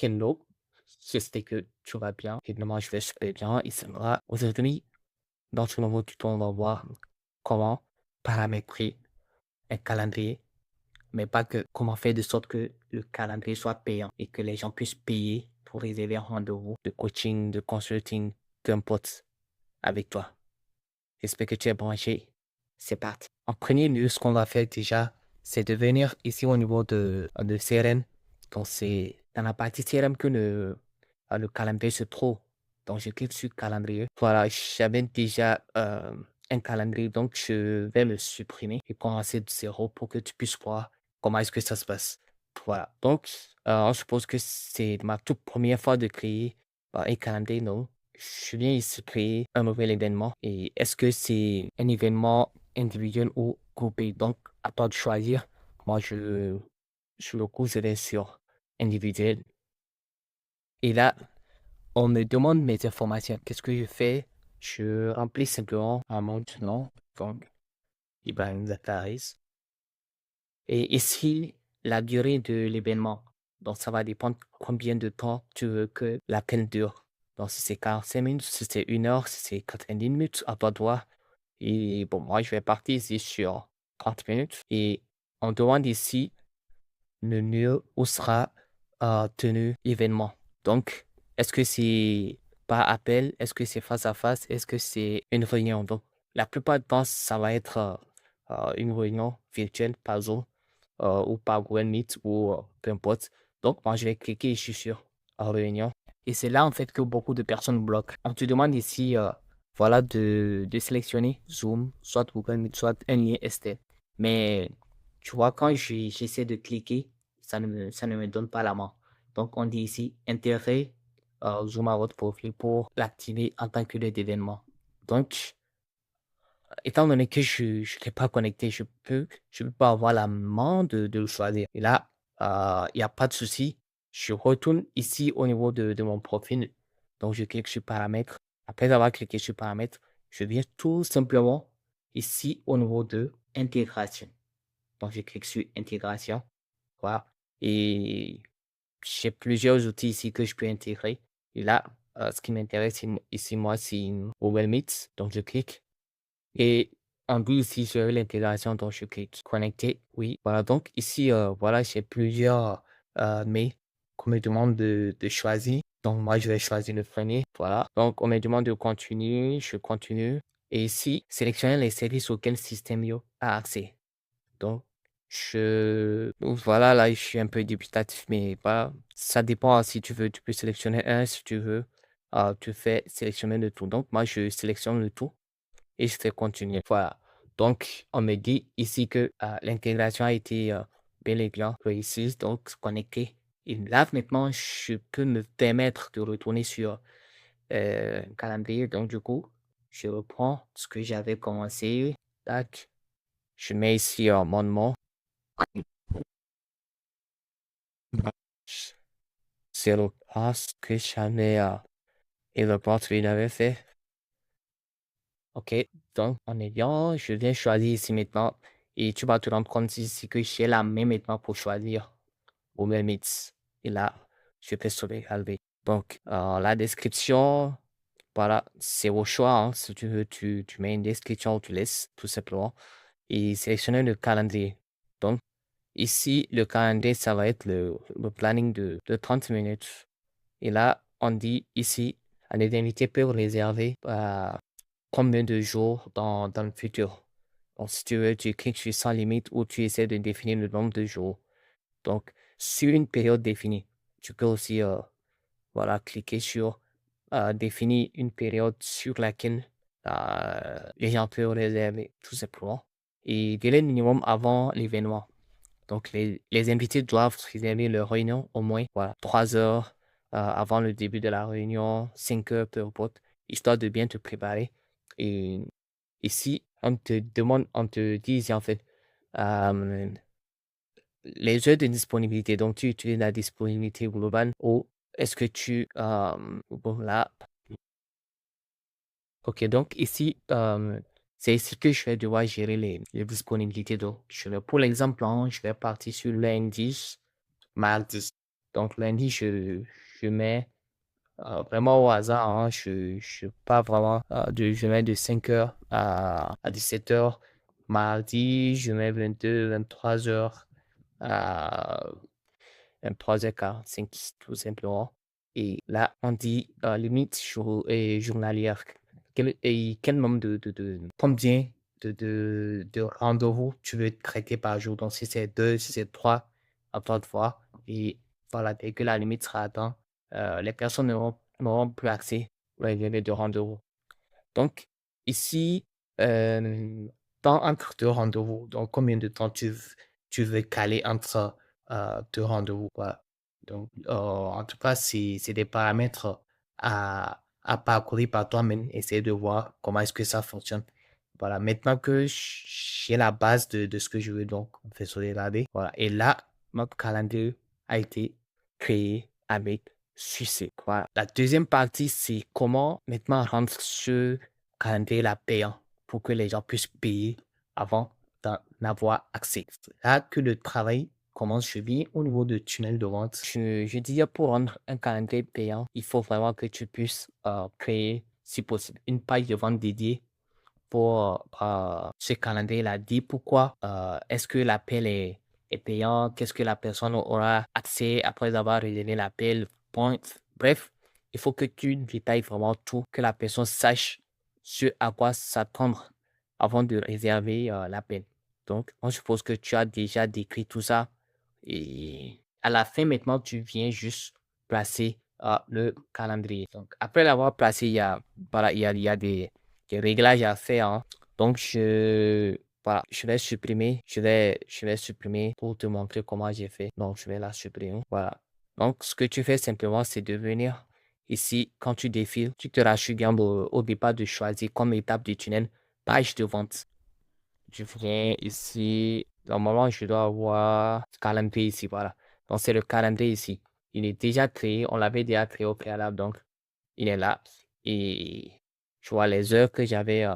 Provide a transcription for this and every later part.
Hello, j'espère que tu vas bien. Et moi, je vais super bien. Et c'est moi. Aujourd'hui, dans ce nouveau tuto, on va voir comment paramétrer un calendrier, mais pas que comment faire de sorte que le calendrier soit payant et que les gens puissent payer pour réserver un rendez-vous de coaching, de consulting, peu importe, avec toi. J'espère que tu es branché. C'est parti. En premier lieu, ce qu'on va faire déjà, c'est de venir ici au niveau de CRM. Donc, c'est dans la partie CRM que le calendrier se trouve. Donc, je clique sur calendrier. Voilà, j'avais déjà un calendrier, donc je vais le supprimer et commencer de zéro pour que tu puisses voir comment est-ce que ça se passe. Voilà. Donc, on suppose que c'est ma toute première fois de créer un calendrier, non? Je viens ici créer un nouvel événement. Et est-ce que c'est un événement individuel ou groupé? Donc, à toi de choisir. Moi, sur le coup, je vais sur individuel. Et là, on me demande mes informations. Qu'est-ce que je fais? Je remplis simplement un nom. Donc, Ibrahim Zakaris. Et ici, la durée de l'événement. Donc, ça va dépendre combien de temps tu veux que la peine dure. Donc, si c'est 45 minutes, si c'est 1 heure, si c'est 90 minutes, à toi de voir. Et bon, moi, je vais partir ici sur 30 minutes. Et on demande ici le lieu où sera tenu l'événement. Donc, est-ce que c'est par appel? Est-ce que c'est face à face? Est-ce que c'est une réunion? Donc, la plupart du temps, ça va être une réunion virtuelle par Zoom ou par Google Meet ou peu importe. Donc, moi, je vais cliquer ici sur réunion. Et c'est là, en fait, que beaucoup de personnes bloquent. On te demande ici, voilà, de sélectionner Zoom, soit Google Meet, soit un lien ST. Mais tu vois, quand j'essaie de cliquer, ça ne me donne pas la main. Donc, on dit ici, intégrer Zoom à votre profil pour l'activer en tant que lieu d'événement. Donc, étant donné que je n'étais pas connecté, je peux pas avoir la main de le choisir. Et là, il n'y a pas de souci. Je retourne ici au niveau de mon profil. Donc, je clique sur paramètres. Après avoir cliqué sur paramètres, je viens tout simplement ici au niveau de intégration. Donc, je clique sur intégration. Voilà. Et j'ai plusieurs outils ici que je peux intégrer. Et là, ce qui m'intéresse ici, moi, c'est Google Meet. Donc, je clique. Et en plus, ici, j'ai l'intégration, donc je clique connecter. Oui, voilà. Donc, ici, voilà, j'ai plusieurs mails qu'on me demande de choisir. Donc, moi, je vais choisir le premier. Voilà. Donc, on me demande de continuer. Je continue. Et ici, sélectionner les services auxquels Systemio a accès. Donc, voilà, là, je suis un peu dubitatif, mais voilà, ça dépend. Si tu veux, tu peux sélectionner un. Si tu veux, tu fais sélectionner le tout. Donc, moi, je sélectionne le tout et je fais continuer. Voilà. Donc, on me dit ici que l'intégration a été bel et bien réussie, donc connecté. Et là, maintenant, je peux me permettre de retourner sur un calendrier. Donc, du coup, je reprends ce que j'avais commencé. Tac. Je mets ici mon nom. C'est le pass que j'avais et le porte qu'il avait fait. OK, donc en ayant, je viens choisir ici maintenant et tu vas te rendre compte ici que j'ai la même maintenant pour choisir au même Meets. Et là, je peux sauvegarder. Donc, la description, voilà, c'est au choix. Hein. Si tu veux, tu mets une description ou tu laisses, tout simplement. Et sélectionner le calendrier. Donc, ici, le calendrier, ça va être le planning de 30 minutes. Et là, on dit ici, les invités peuvent réserver combien de jours dans le futur. Donc, si tu veux, tu cliques sur sans limite ou tu essaies de définir le nombre de jours. Donc, sur une période définie, tu peux aussi voilà, cliquer sur définir une période sur laquelle les gens peuvent réserver, tout simplement. Et délai minimum avant l'événement. Donc, les invités doivent réserver leur réunion au moins 3 heures avant le début de la réunion, 5 heures, peu importe, histoire de bien te préparer. Et ici, on te demande, on te dit ici en fait, euh, les heures de disponibilité. Donc, tu utilises la disponibilité globale ou est-ce que bon là, ok, donc ici, c'est ici que je vais devoir gérer les disponibilités. Donc, pour l'exemple, hein, je vais partir sur lundi, mardi. Donc, lundi, je mets vraiment au hasard, hein, je pas vraiment, je mets de 5h à 17h. Mardi, je mets 22, 23h à 23h45, tout simplement. Et là, on dit limite journalière. Quel nombre combien de rendez-vous tu veux traiter par jour? Donc, si c'est 2, si c'est 3, à toi de voir. Et voilà, dès que la limite sera atteinte, les personnes n'auront plus accès aux délais de rendez-vous. Donc, ici, temps entre deux rendez-vous, donc combien de temps tu veux caler entre deux rendez-vous, quoi. Donc, en tout cas, c'est des paramètres à parcourir par toi-même, essayer de voir comment est-ce que ça fonctionne. Voilà, maintenant que j'ai la base de ce que je veux, donc, on fait regarder. Voilà, et là, notre calendrier a été créé avec succès. Voilà. La deuxième partie, c'est comment maintenant rendre ce calendrier là payant pour que les gens puissent payer avant d'en avoir accès. C'est là que le travail commence, je vis au niveau de tunnel de vente. Je dis pour rendre un calendrier payant, il faut vraiment que tu puisses créer, si possible, une page de vente dédiée pour ce calendrier-là. Dis pourquoi est-ce que l'appel est payant, qu'est-ce que la personne aura accès après avoir réalisé l'appel. Bref, il faut que tu détailles vraiment tout, que la personne sache ce à quoi s'attendre avant de réserver l'appel. Donc, moi, je suppose que tu as déjà décrit tout ça. Et à la fin, maintenant, tu viens juste placer le calendrier. Donc, après l'avoir placé, voilà, il y a des réglages à faire, hein. Donc, voilà, je vais supprimer. Je vais supprimer pour te montrer comment j'ai fait. Donc, je vais la supprimer. Voilà. Donc, ce que tu fais simplement, c'est de venir ici, quand tu défiles, tu te rassures bien au départ de choisir comme étape du tunnel, page de vente. Je viens ici. Normalement, je dois avoir ce calendrier ici. Voilà. Donc, c'est le calendrier ici. Il est déjà créé. On l'avait déjà créé au préalable. Donc, il est là. Et je vois les heures que j'avais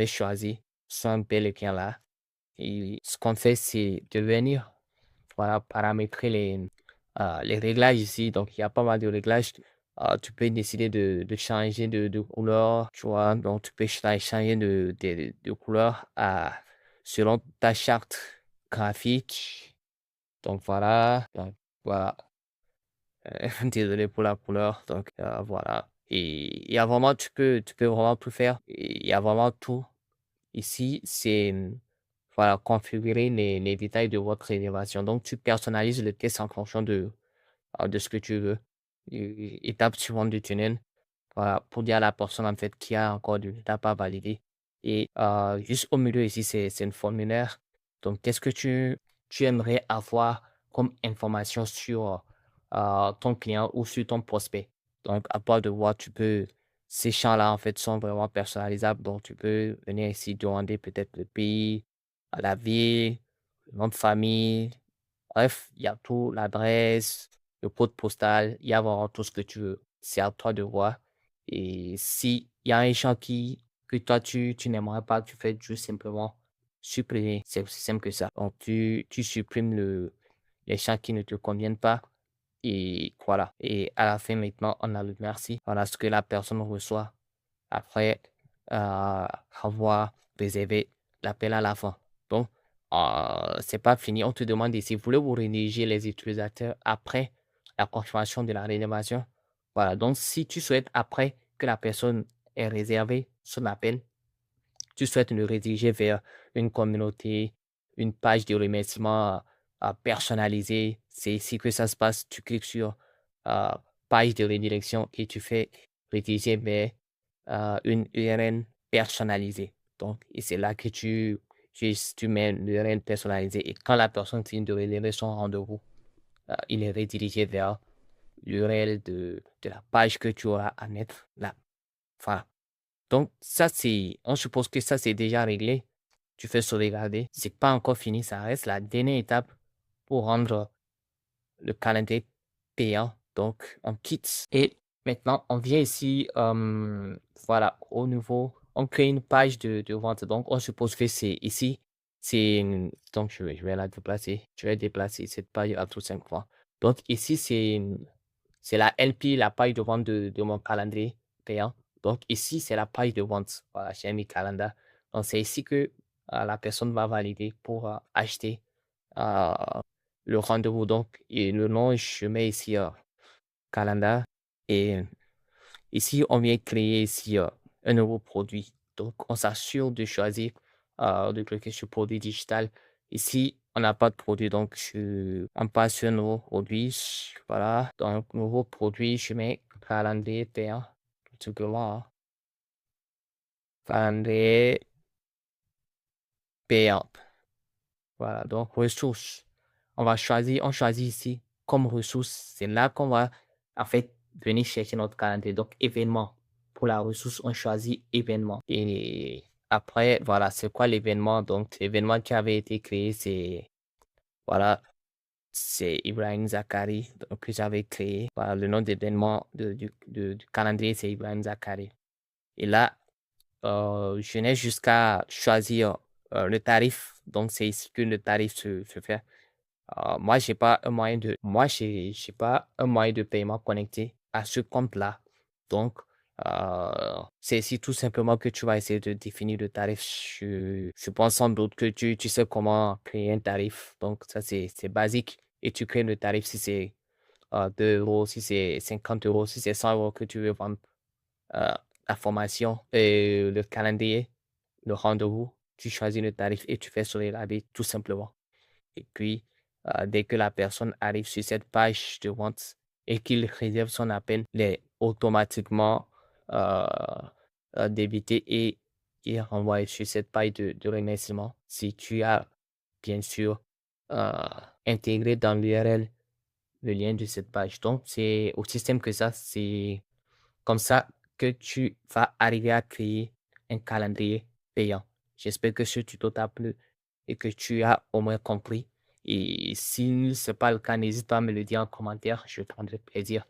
choisies sont un peu les là. Et ce qu'on fait, c'est de venir, voilà, paramétrer les réglages ici. Donc, il y a pas mal de réglages. Tu peux décider de changer de couleur, tu vois. Donc, tu peux changer de couleur selon ta charte graphique. Donc, voilà. Donc, voilà. Désolé pour la couleur. Donc, voilà. Et il y a vraiment, tu peux vraiment tout faire. Il y a vraiment tout. Ici, c'est voilà, configurer les détails de votre réservation. Donc, tu personnalises le test en fonction de ce que tu veux. Étape suivante du tunnel. Voilà, pour dire à la personne en fait qui a encore des étapes à valider. Et juste au milieu ici, c'est une formulaire. Donc, qu'est-ce que tu aimerais avoir comme information sur ton client ou sur ton prospect? Donc, à part de voir, ces champs-là, en fait, sont vraiment personnalisables. Donc, tu peux venir ici demander peut-être le pays, la ville, le nom de famille. Bref, il y a tout, l'adresse, le code postal, il y a vraiment tout ce que tu veux. C'est à toi de voir. Et s'il y a un champ que toi, tu n'aimerais pas, tu fais juste simplement supprimer. C'est aussi simple que ça. Donc, tu supprimes les champs qui ne te conviennent pas. Et voilà. Et à la fin, maintenant, on a le merci. Voilà ce que la personne reçoit après avoir réservé l'appel à la fin. Donc, c'est pas fini. On te demande si vous voulez vous rediriger les utilisateurs après la confirmation de la réservation. Voilà. Donc, si tu souhaites après que la personne ait réservé son appel, tu souhaites le rediriger vers une communauté, une page de remerciement personnalisée, c'est ici que ça se passe. Tu cliques sur euh, page de redirection et tu fais rediriger vers une URL personnalisée. Donc, et c'est là que tu mets l'URL personnalisée et quand la personne finit de réserver son rendez-vous, il est redirigé vers l'URL de la page que tu auras à mettre là. Voilà. Donc, ça, on suppose que ça, c'est déjà réglé. Tu fais sauvegarder. C'est pas encore fini. Ça reste la dernière étape pour rendre le calendrier payant. Donc, on quitte. Et maintenant, on vient ici, voilà, au niveau, on crée une page de vente. Donc, on suppose que c'est ici. Donc, je vais la déplacer. Je vais déplacer cette page à tout simplement. Donc ici, c'est la LP, la page de vente de mon calendrier payant. Donc ici, c'est la page de vente. Voilà, j'ai mis calendar. Donc c'est ici que la personne va valider pour acheter euh, le rendez-vous. Donc, et le nom, je mets ici calendar. Et ici, on vient créer ici un nouveau produit. Donc, on s'assure de choisir, de cliquer sur produit digital. Ici, on n'a pas de produit, donc on passe sur un nouveau produit. Voilà, donc nouveau produit, je mets calendrier payant. Tout simplement, hein. Calendrier payant. Voilà, donc ressources. On choisit ici comme ressource. C'est là qu'on va en fait venir chercher notre calendrier. Donc événement. Pour la ressource, on choisit événement. Et après, voilà, c'est quoi l'événement? Donc l'événement qui avait été créé, voilà, c'est Ibrahim Zakari que j'avais créé. Voilà, le nom d'événement du calendrier, c'est Ibrahim Zakari. Et là, je n'ai jusqu'à choisir le tarif. Donc c'est ici que le tarif se fait. Moi, j'ai pas un moyen j'ai pas un moyen de paiement connecté à ce compte-là. Donc, c'est ici tout simplement que tu vas essayer de définir le tarif. Je pense sans doute que tu sais comment créer un tarif. Donc, ça, c'est basique. Et tu crées le tarif si c'est 2 euros, si c'est 50 euros, si c'est 100 euros que tu veux vendre euh, la formation et le calendrier, le rendez-vous. Tu choisis le tarif et tu fais sourire la vie tout simplement. Et puis, dès que la personne arrive sur cette page de vente et qu'il réserve son appel, il est automatiquement euh, débité et renvoyé sur cette page de remerciement. Si tu as, bien sûr, euh, intégré dans l'URL le lien de cette page. Donc, c'est au système que ça, c'est comme ça que tu vas arriver à créer un calendrier payant. J'espère que ce tuto t'a plu et que tu as au moins compris. Et si ce n'est pas le cas, n'hésite pas à me le dire en commentaire. Je prendrai plaisir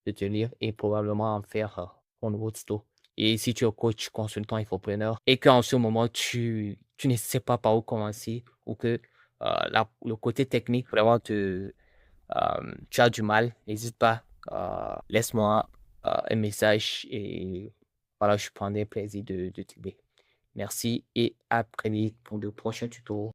de te lire et probablement en faire un nouveau tuto. Et si tu es coach, consultant, infopreneur et qu'en ce moment, tu ne sais pas par où commencer ou que le côté technique vraiment tu as du mal, n'hésite pas, laisse-moi un message et voilà, je prendrai plaisir de t'aider. Merci et à très vite pour de prochains tutos.